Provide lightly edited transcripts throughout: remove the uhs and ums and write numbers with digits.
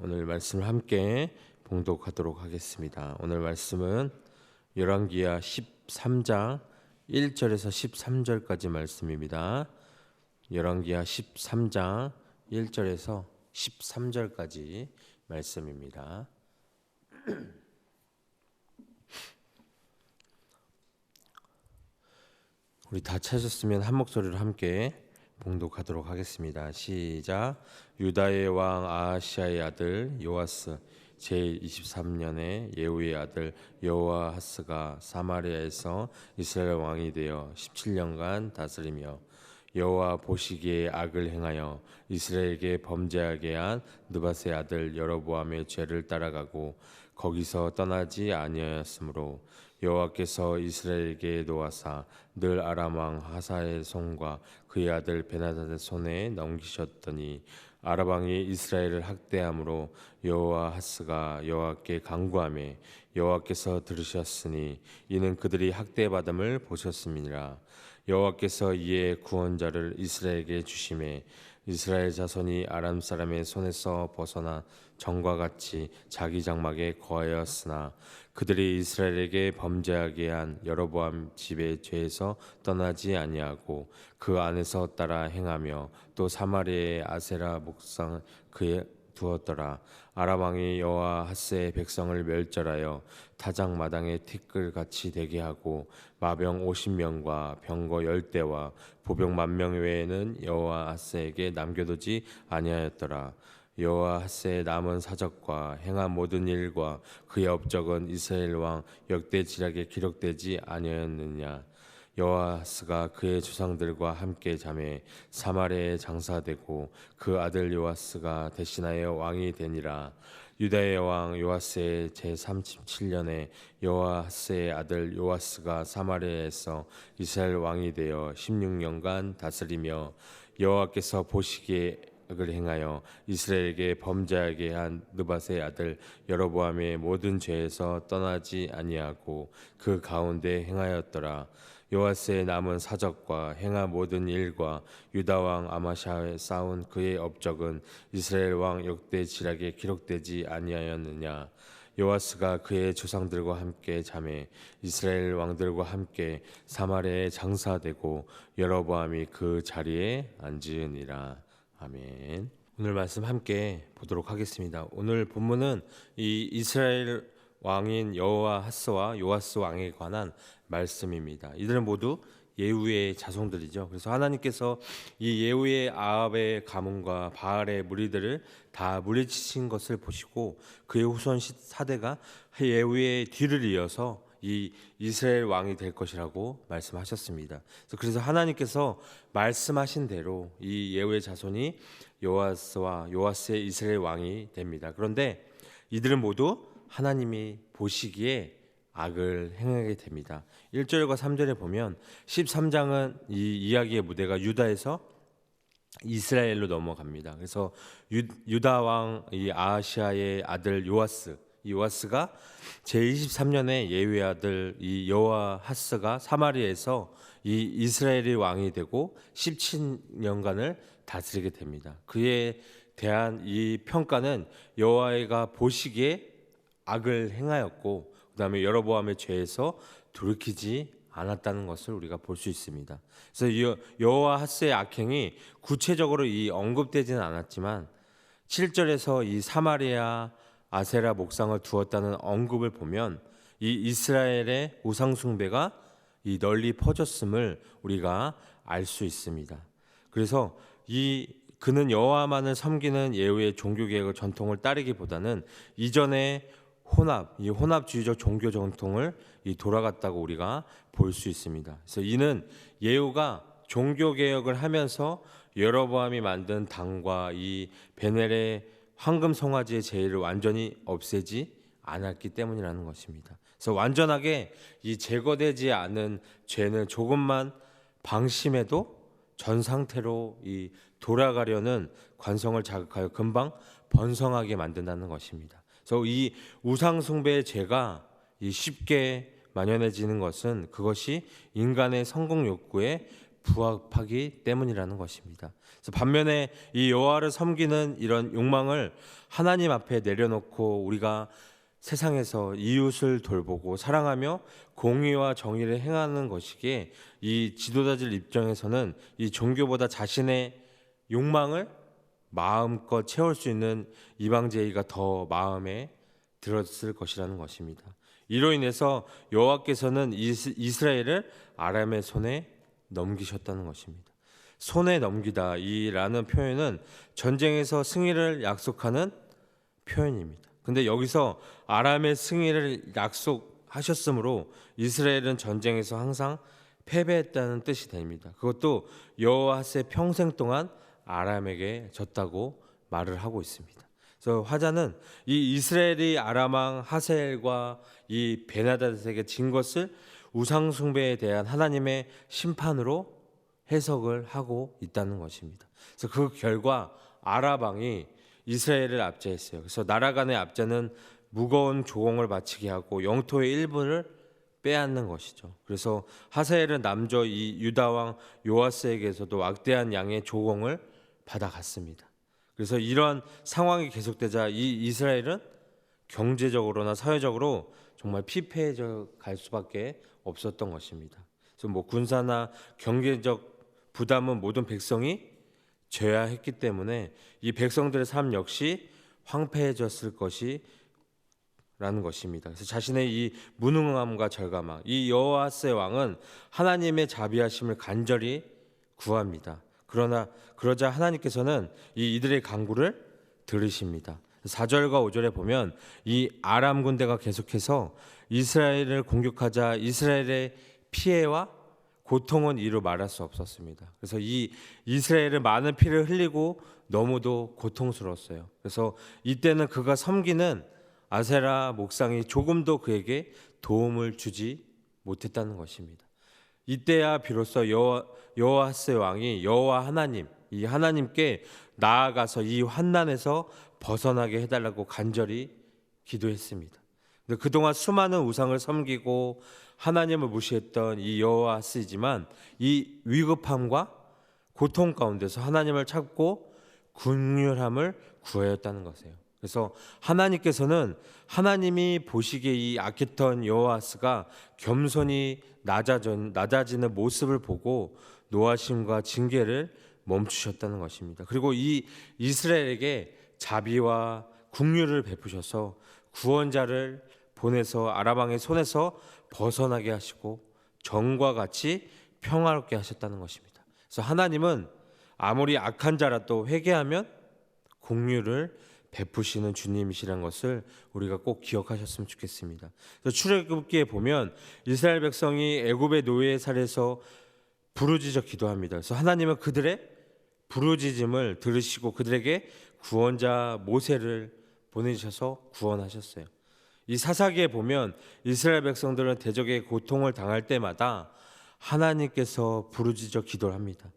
오늘 말씀을 함께 봉독하도록 하겠습니다. 오늘 말씀은 열왕기하 13장 1절에서 13절까지 말씀입니다. 열왕기하 13장 1절에서 13절까지 말씀입니다. 우리 다 찾으셨으면 한 목소리로 함께 봉독하도록 하겠습니다. 시작. 유다의 왕 아하시아의 아들 요아스 제23년에 예후의 아들 여호아하스가 사마리아에서 이스라엘 왕이 되어 17년간 다스리며 여호와 보시기에 악을 행하여 이스라엘에게 범죄하게 한 느밧의 아들 여로보암의 죄를 따라가고 거기서 떠나지 아니하였으므로 여호와께서 이스라엘에게 놓아사 늘 아람 왕 하사의 손과 그의 아들 베나닷의 손에 넘기셨더니 아람 왕이 이스라엘을 학대함으로 여호아하스가 여호와께 간구하매 여호와께서 들으셨으니 이는 그들이 학대받음을 보셨음이니라. 여호와께서 이에 구원자를 이스라엘에게 주심에 이스라엘 자손이 아람 사람의 손에서 벗어나 전과 같이 자기 장막에 거하였으나 그들이 이스라엘에게 범죄하게 한 여로보암 집의 죄에서 떠나지 아니하고 그 안에서 따라 행하며 또 사마리아의 아세라 목상을 그에 두었더라. 아람 왕이 여호아하스의 백성을 멸절하여 타작 마당에 티끌같이 되게 하고 마병 50명과 병거 10대와 보병 10,000명 외에는 여호아하스에게 남겨두지 아니하였더라. 여호아하스의 남은 사적과 행한 모든 일과 그의 업적은 이스라엘 왕 역대지략에 기록되지 아니하였느냐. 여호아하스가 그의 조상들과 함께 잠에 사마리아에 장사되고 그 아들 요아스가 대신하여 왕이 되니라. 유다의 왕 요아스의 제37년에 여호아하스의 아들 요아스가 사마리아에서 이스라엘 왕이 되어 16년간 다스리며 여호와께서 보시기에 악을 행하여 이스라엘에게 범죄하게 한 느밧의 아들 여로보암의 모든 죄에서 떠나지 아니하고 그 가운데 행하였더라. 요아스의 남은 사적과 행한 모든 일과 유다 왕 아마샤에 싸운 그의 업적은 이스라엘 왕 역대지략에 기록되지 아니하였느냐. 요아스가 그의 조상들과 함께 잠에 이스라엘 왕들과 함께 사마리아에 장사되고 여로보암이 그 자리에 앉으니라. 아멘. 오늘 말씀 함께 보도록 하겠습니다. 오늘 본문은 이 이스라엘 왕인 여호아하스와 요아스 왕에 관한 말씀입니다. 이들은 모두 예후의 자손들이죠. 그래서 하나님께서 이 예후의 아합의 가문과 바알의 무리들을 다 물리치신 것을 보시고 그의 후손 사대가 예후의 뒤를 이어서 이 이스라엘 왕이 될 것이라고 말씀하셨습니다. 그래서 하나님께서 말씀하신 대로 이 예후의 자손이 요아스와 요아스의 이스라엘 왕이 됩니다. 그런데 이들은 모두 하나님이 보시기에 악을 행하게 됩니다. 1절과 3절에 보면 13장은 이 이야기의 무대가 유다에서 이스라엘로 넘어갑니다. 그래서 유다 왕 이 아하시아의 아들 요아스, 이 요아스가 제23년에 예후의 아들 이 여호아하스가 사마리아에서 이 이스라엘의 왕이 되고 17년간을 다스리게 됩니다. 그에 대한 이 평가는 여호와가 보시기에 악을 행하였고 그다음에 여로보암의 죄에서 돌이키지 않았다는 것을 우리가 볼 수 있습니다. 그래서 여호아하스의 악행이 구체적으로 이 언급되지는 않았지만 7절에서 이 사마리아 아세라 목상을 두었다는 언급을 보면 이 이스라엘의 우상 숭배가 이 널리 퍼졌음을 우리가 알 수 있습니다. 그래서 그는 여호와만을 섬기는 예후의 종교 개혁 전통을 따르기보다는 이전에 혼합주의적 종교 전통을 돌아갔다고 우리가 볼 수 있습니다. 그래서 이는 예후가 종교 개혁을 하면서 여로보암이 만든 당과 이 베넬의 황금 송아지의 제의를 완전히 없애지 않았기 때문이라는 것입니다. 그래서 완전하게 이 제거되지 않은 죄는 조금만 방심해도 전 상태로 이 돌아가려는 관성을 자극하여 금방 번성하게 만든다는 것입니다. 그래서 이 우상 숭배의 죄가 쉽게 만연해지는 것은 그것이 인간의 성공 욕구에 부합하기 때문이라는 것입니다. 그래서 반면에 이 여호와를 섬기는 이런 욕망을 하나님 앞에 내려놓고 우리가 세상에서 이웃을 돌보고 사랑하며 공의와 정의를 행하는 것이기에 이 지도자들 입장에서는 이 종교보다 자신의 욕망을 마음껏 채울 수 있는 이방제의가 더 마음에 들었을 것이라는 것입니다. 이로 인해서 여호와께서는 이스라엘을 아람의 손에 넘기셨다는 것입니다. 손에 넘기다 이라는 표현은 전쟁에서 승리를 약속하는 표현입니다. 근데 여기서 아람의 승리를 약속하셨으므로 이스라엘은 전쟁에서 항상 패배했다는 뜻이 됩니다. 그것도 여호와의 평생 동안 아람에게 졌다고 말을 하고 있습니다. 그래서 화자는 이 이스라엘이 아람 왕 하세엘과 이 베나닷에게 진 것을 우상 숭배에 대한 하나님의 심판으로 해석을 하고 있다는 것입니다. 그래서 그 결과 아람 왕이 이스라엘을 압제했어요. 그래서 나라 간의 압제는 무거운 조공을 바치게 하고 영토의 일부를 빼앗는 것이죠. 그래서 하세엘은 남조 이 유다 왕 요아스에게서도 막대한 양의 조공을 받아갔습니다. 그래서 이러한 상황이 계속되자 이 이스라엘은 경제적으로나 사회적으로 정말 피폐해져 갈 수밖에 없었던 것입니다. 그래서 군사나 경제적 부담은 모든 백성이 져야 했기 때문에 이 백성들의 삶 역시 황폐해졌을 것이라는 것입니다. 그래서 자신의 이 무능함과 절감함, 이 여호아스의 왕은 하나님의 자비하심을 간절히 구합니다. 그러자 하나님께서는 이들의 간구를 들으십니다. 4절과 5절에 보면 이 아람 군대가 계속해서 이스라엘을 공격하자 이스라엘의 피해와 고통은 이루 말할 수 없었습니다. 그래서 이 이스라엘은 많은 피를 흘리고 너무도 고통스러웠어요. 그래서 이때는 그가 섬기는 아세라 목상이 조금도 그에게 도움을 주지 못했다는 것입니다. 이때야 비로소 여호아스 왕이 여호와 하나님, 이 하나님께 나아가서 이 환난에서 벗어나게 해달라고 간절히 기도했습니다. 근데 그동안 수많은 우상을 섬기고 하나님을 무시했던 이 여호아스이지만 이 위급함과 고통 가운데서 하나님을 찾고 긍휼함을 구하였다는 것이에요. 그래서 하나님께서는 하나님이 보시기에 이 악했던 여호아스가 겸손히 낮아지는 모습을 보고 노하심과 징계를 멈추셨다는 것입니다. 그리고 이 이스라엘에게 자비와 긍휼을 베푸셔서 구원자를 보내서 아람 왕의 손에서 벗어나게 하시고 전과 같이 평화롭게 하셨다는 것입니다. 그래서 하나님은 아무리 악한 자라도 회개하면 긍휼을 베푸시는 주님이시라는 것을 우리가 꼭 기억하셨으면 좋겠습니다. 출애굽기에 보면 이스라엘 백성이 애굽의 노예 살에서 부르짖어 기도합니다. 그래서 하나님은 그들의 부르짖음을 들으시고 그들에게 구원자 모세를 보내셔서 구원하셨어요. 이 사사기에 보면 이스라엘 백성들은 대적의 고통을 당할 때마다 하나님께서 부르짖어 기도를 합니다.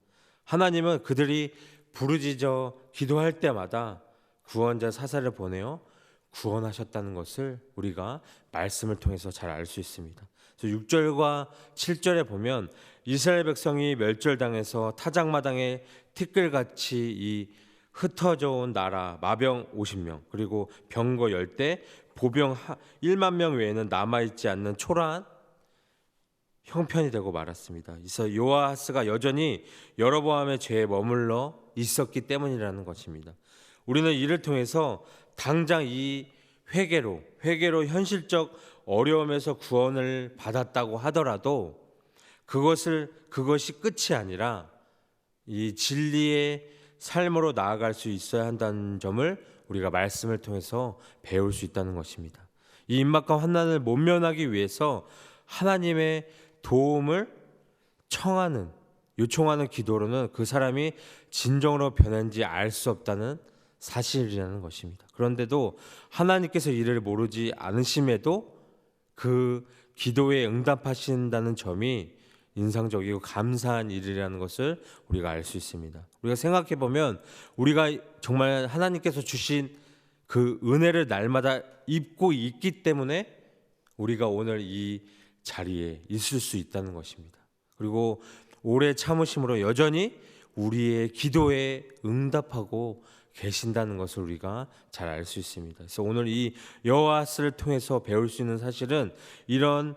하나님은 그들이 부르짖어 기도할 때마다 구원자 사사를 보내어 구원하셨다는 것을 우리가 말씀을 통해서 잘 알 수 있습니다. 그래서 6절과 7절에 보면 이스라엘 백성이 멸절당해서 타작마당에 티끌같이 이 흩어져 온 나라 마병 50명 그리고 병거 10대 보병 1만 명 외에는 남아있지 않는 초라한 형편이 되고 말았습니다. 그래서 요아스가 여전히 여로보암의 죄에 머물러 있었기 때문이라는 것입니다. 우리는 이를 통해서 당장 이 회개로 현실적 어려움에서 구원을 받았다고 하더라도 그것이 끝이 아니라 이 진리의 삶으로 나아갈 수 있어야 한다는 점을 우리가 말씀을 통해서 배울 수 있다는 것입니다. 이 임박한 환난을 모면하기 위해서 하나님의 도움을 요청하는 기도로는 그 사람이 진정으로 변한지 알 수 없다는 사실이라는 것입니다. 그런데도 하나님께서 이를 모르지 않으심에도 그 기도에 응답하신다는 점이 인상적이고 감사한 일이라는 것을 우리가 알 수 있습니다. 우리가 생각해 보면 우리가 정말 하나님께서 주신 그 은혜를 날마다 입고 있기 때문에 우리가 오늘 이 자리에 있을 수 있다는 것입니다. 그리고 오래 참으심으로 여전히 우리의 기도에 응답하고 계신다는 것을 우리가 잘 알 수 있습니다. 그래서 오늘 이 여호와스를 통해서 배울 수 있는 사실은 이런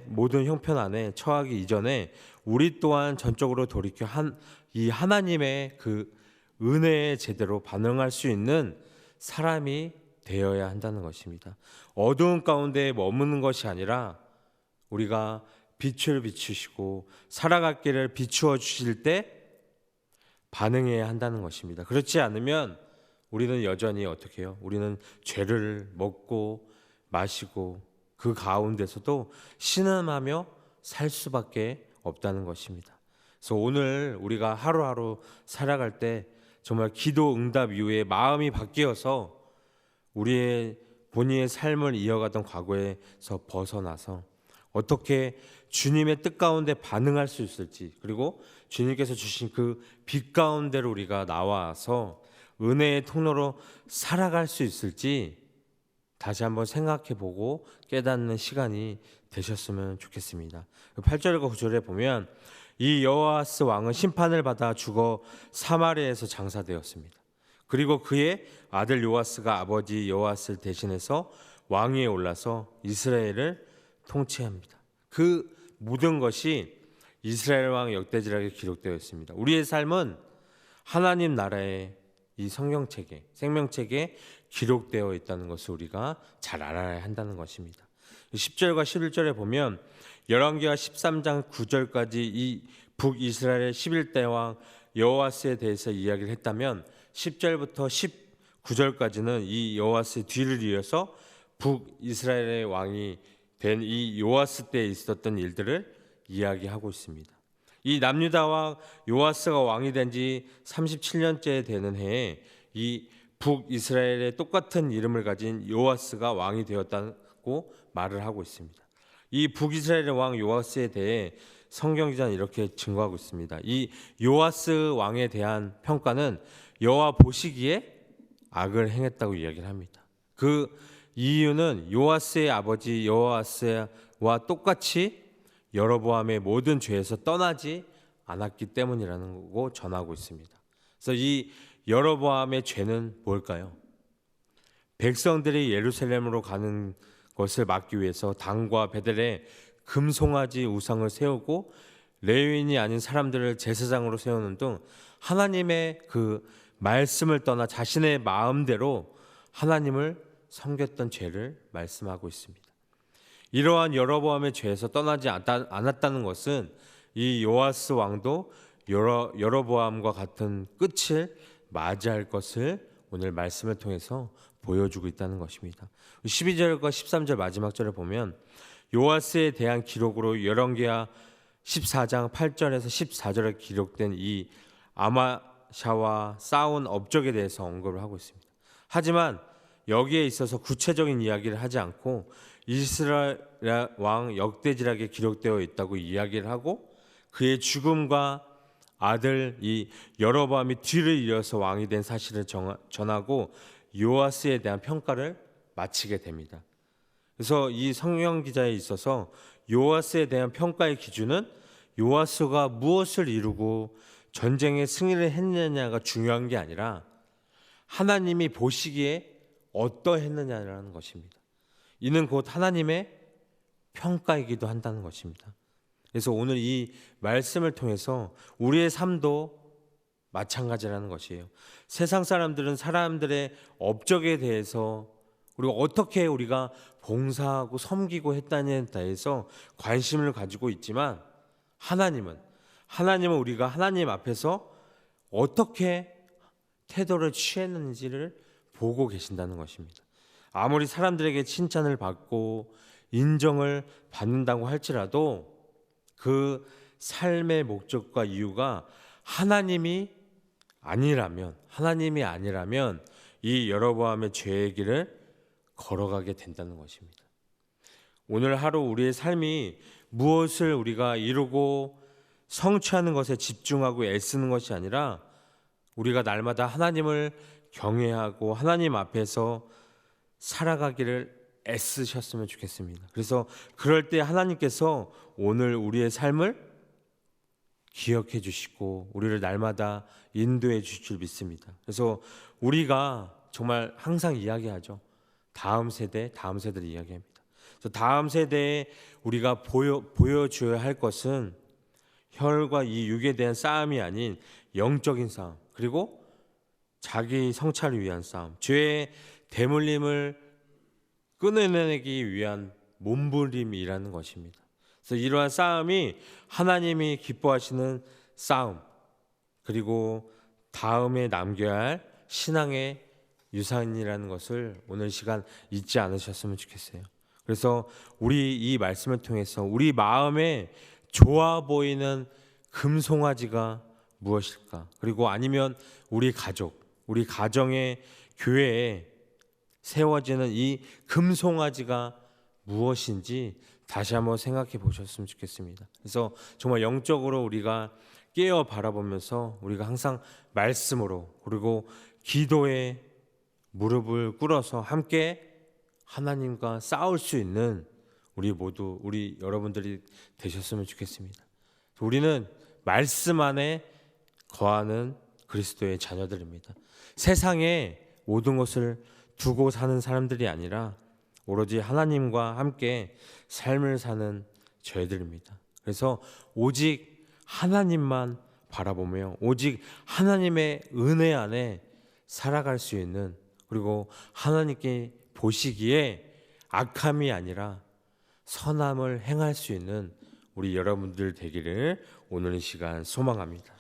모든 형편 안에 처하기 이전에 우리 또한 전적으로 돌이켜 이 하나님의 그 은혜에 제대로 반응할 수 있는 사람이 되어야 한다는 것입니다. 어두운 가운데 머무는 것이 아니라 우리가 빛을 비추시고 살아갈 길을 비추어 주실 때 반응해야 한다는 것입니다. 그렇지 않으면 우리는 여전히 어떻게 해요? 우리는 죄를 먹고 마시고 그 가운데서도 신음하며 살 수밖에 없다는 것입니다. 그래서 오늘 우리가 하루하루 살아갈 때 정말 기도 응답 이후에 마음이 바뀌어서 우리의 본인의 삶을 이어가던 과거에서 벗어나서 어떻게 주님의 뜻 가운데 반응할 수 있을지, 그리고 주님께서 주신 그 빛 가운데로 우리가 나와서 은혜의 통로로 살아갈 수 있을지 다시 한번 생각해 보고 깨닫는 시간이 되셨으면 좋겠습니다. 8절과 9절에 보면 이 여호아스 왕은 심판을 받아 죽어 사마리아에서 장사되었습니다. 그리고 그의 아들 요아스가 아버지 여호아스를 대신해서 왕위에 올라서 이스라엘을 통치합니다. 그 모든 것이 이스라엘 왕 역대지락에 기록되어 있습니다. 우리의 삶은 하나님 나라의 이 성경책에, 생명책에 기록되어 있다는 것을 우리가 잘 알아야 한다는 것입니다. 10절과 11절에 보면 열왕기하 13장 9절까지 이 북이스라엘의 11대 왕 여호아스에 대해서 이야기를 했다면 10절부터 19절까지는 이 여호아스의 뒤를 이어서 북이스라엘의 왕이 된 이 요아스 때에 있었던 일들을 이야기하고 있습니다. 이 남유다 왕 요아스가 왕이 된 지 37년째 되는 해에 이 북이스라엘의 똑같은 이름을 가진 요아스가 왕이 되었다고 말을 하고 있습니다. 이 북이스라엘의 왕 요아스에 대해 성경 기자는 이렇게 증거하고 있습니다. 이 요아스 왕에 대한 평가는 여호와 보시기에 악을 행했다고 이야기를 합니다. 그 이유는 요아스의 아버지 여호아스와 똑같이 여로보암의 모든 죄에서 떠나지 않았기 때문이라는 거고 전하고 있습니다. 그래서 이 여로보암의 죄는 뭘까요? 백성들이 예루살렘으로 가는 것을 막기 위해서 단과 베델에 금송아지 우상을 세우고 레위인이 아닌 사람들을 제사장으로 세우는 등 하나님의 그 말씀을 떠나 자신의 마음대로 하나님을 섬겼던 죄를 말씀하고 있습니다. 이러한 여로보암의 죄에서 떠나지 않았다는 것은 이 요아스 왕도 여로보암과 같은 끝을 맞이할 것을 오늘 말씀을 통해서 보여주고 있다는 것입니다. 12절과 13절 마지막 절을 보면 요아스에 대한 기록으로 열왕기하 14장 8절에서 14절에 기록된 이 아마샤와 싸운 업적에 대해서 언급을 하고 있습니다. 하지만 여기에 있어서 구체적인 이야기를 하지 않고 이스라엘 왕 역대지락에 기록되어 있다고 이야기를 하고 그의 죽음과 아들 이 여로보암이 뒤를 이어서 왕이 된 사실을 전하고 요아스에 대한 평가를 마치게 됩니다. 그래서 이 성경 기자에 있어서 요아스에 대한 평가의 기준은 요아스가 무엇을 이루고 전쟁에 승리를 했느냐가 중요한 게 아니라 하나님이 보시기에 어떠했느냐라는 것입니다. 이는 곧 하나님의 평가이기도 한다는 것입니다. 그래서 오늘 이 말씀을 통해서 우리의 삶도 마찬가지라는 것이에요. 세상 사람들은 사람들의 업적에 대해서 그리고 어떻게 우리가 봉사하고 섬기고 했다냐에 대해서 관심을 가지고 있지만 하나님은 우리가 하나님 앞에서 어떻게 태도를 취했는지를 보고 계신다는 것입니다. 아무리 사람들에게 칭찬을 받고 인정을 받는다고 할지라도 그 삶의 목적과 이유가 하나님이 아니라면 이 여로보암의 죄의 길을 걸어가게 된다는 것입니다. 오늘 하루 우리의 삶이 무엇을 우리가 이루고 성취하는 것에 집중하고 애쓰는 것이 아니라 우리가 날마다 하나님을 경외하고 하나님 앞에서 살아가기를 애쓰셨으면 좋겠습니다. 그래서 그럴 때 하나님께서 오늘 우리의 삶을 기억해 주시고 우리를 날마다 인도해 주실 줄 믿습니다. 그래서 우리가 정말 항상 이야기하죠. 다음 세대를 이야기합니다. 그래서 다음 세대에 우리가 보여줘야 할 것은 혈과 이 육에 대한 싸움이 아닌 영적인 싸움, 그리고 자기 성찰을 위한 싸움, 죄의 대물림을 끊어내기 위한 몸부림이라는 것입니다. 그래서 이러한 싸움이 하나님이 기뻐하시는 싸움, 그리고 다음에 남겨야 할 신앙의 유산이라는 것을 오늘 시간 잊지 않으셨으면 좋겠어요. 그래서 우리 이 말씀을 통해서 우리 마음에 좋아 보이는 금송아지가 무엇일까? 그리고 아니면 우리 가족, 우리 가정의 교회에 세워지는 이 금송아지가 무엇인지 다시 한번 생각해 보셨으면 좋겠습니다. 그래서 정말 영적으로 우리가 깨어 바라보면서 우리가 항상 말씀으로 그리고 기도에 무릎을 꿇어서 함께 하나님과 싸울 수 있는 우리 여러분들이 되셨으면 좋겠습니다. 우리는 말씀 안에 거하는 그리스도의 자녀들입니다. 세상에 모든 것을 두고 사는 사람들이 아니라 오로지 하나님과 함께 삶을 사는 저희들입니다. 그래서 오직 하나님만 바라보며 오직 하나님의 은혜 안에 살아갈 수 있는, 그리고 하나님께 보시기에 악함이 아니라 선함을 행할 수 있는 우리 여러분들 되기를 오늘 이 시간 소망합니다.